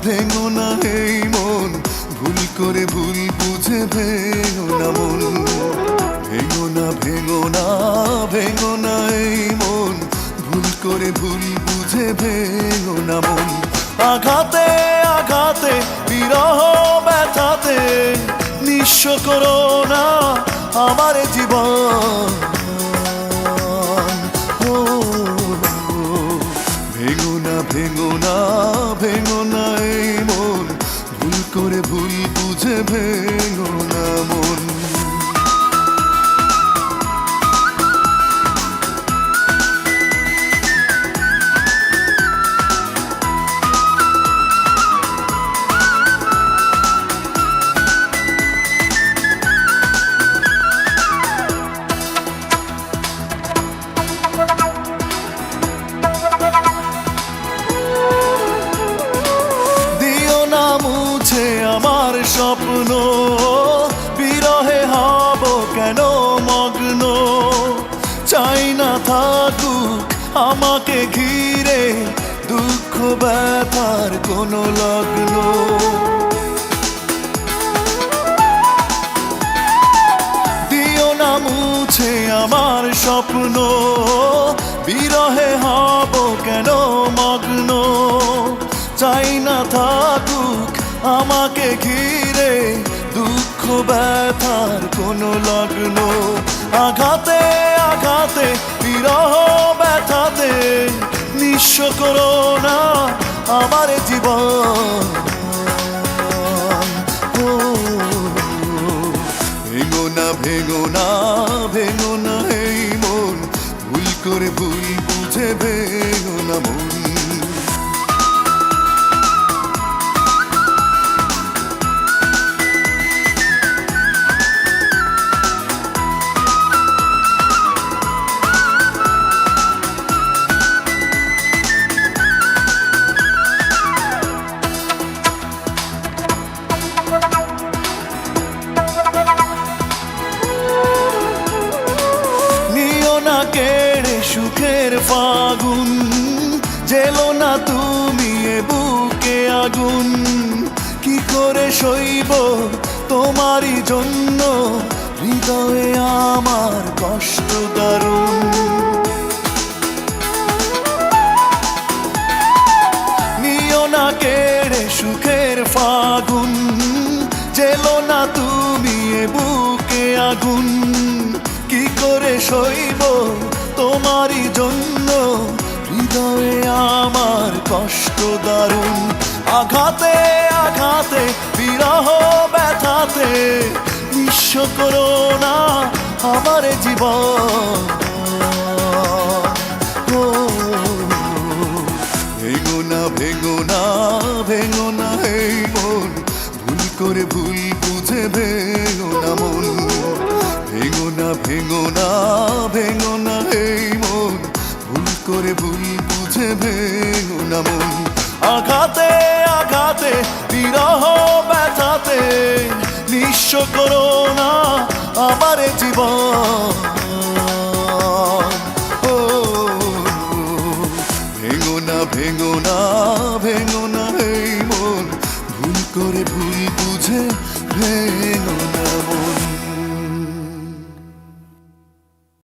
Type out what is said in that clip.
ভেঙো না এই মন, ভুল করে ভুল বুঝে ভেঙো না মন। ভেঙো না এই মন, ভুল করে ভুল বুঝে ভেঙো না মন। আঘাতে আঘাতে বিরহ ব্যথাতে নিঃস্ব করো না আমার জীবন। ভেঙো না এই মন, ভুল করে ভুল বুঝে ভেঙো না মন। আমার স্বপ্ন বিরহে হব কেন মগ্ন, চাই না থাকুক আমাকে ঘিরে দুঃখ ব্যথার কোনো লগ্ন। দিও না মুছে আমার স্বপ্ন বিরহে হব কেন মগ্ন, চাই না থাকুক আমাকে ঘিরে দুঃখ ব্যথার কোনো লগ্ন। আঘাতে আঘাতে বিরহ ব্যথাতে নিঃস্ব করো না আমার জীবন। ভেঙো না এই মন, ভুল করে ভুল বুঝে ভেঙো না মন। কেড়ে সুখের ফাগুন, জেলো না তুমি এ বুকে আগুন। কি করে সইব তোমারই জন্য, হৃদয়ে আমার কষ্ট দারুণ। নিও না কেড়ে সুখের ফাগুন, জেলো না তুমি এ বুকে আগুন। কি করে সইব তোমারই জন্য, হৃদয়ে আমার কষ্ট দারুণ। আঘাতে আঘাতে বিরহ ব্যথাতে নিঃস্ব করো না আমার জীবন। ভেঙো না এই মন, ভুল করে ভুল বুঝে ভেঙো না মন। ভেঙো না এই মন, ভুল করে ভুল বুঝে ভেঙো না মন। আঘাতে আঘাতে বিরহ ব্যথাতে নিঃস্ব করো না আমার জীবন। ভেঙো না এই মন, ভুল করে ভুল বুঝে ভেঙো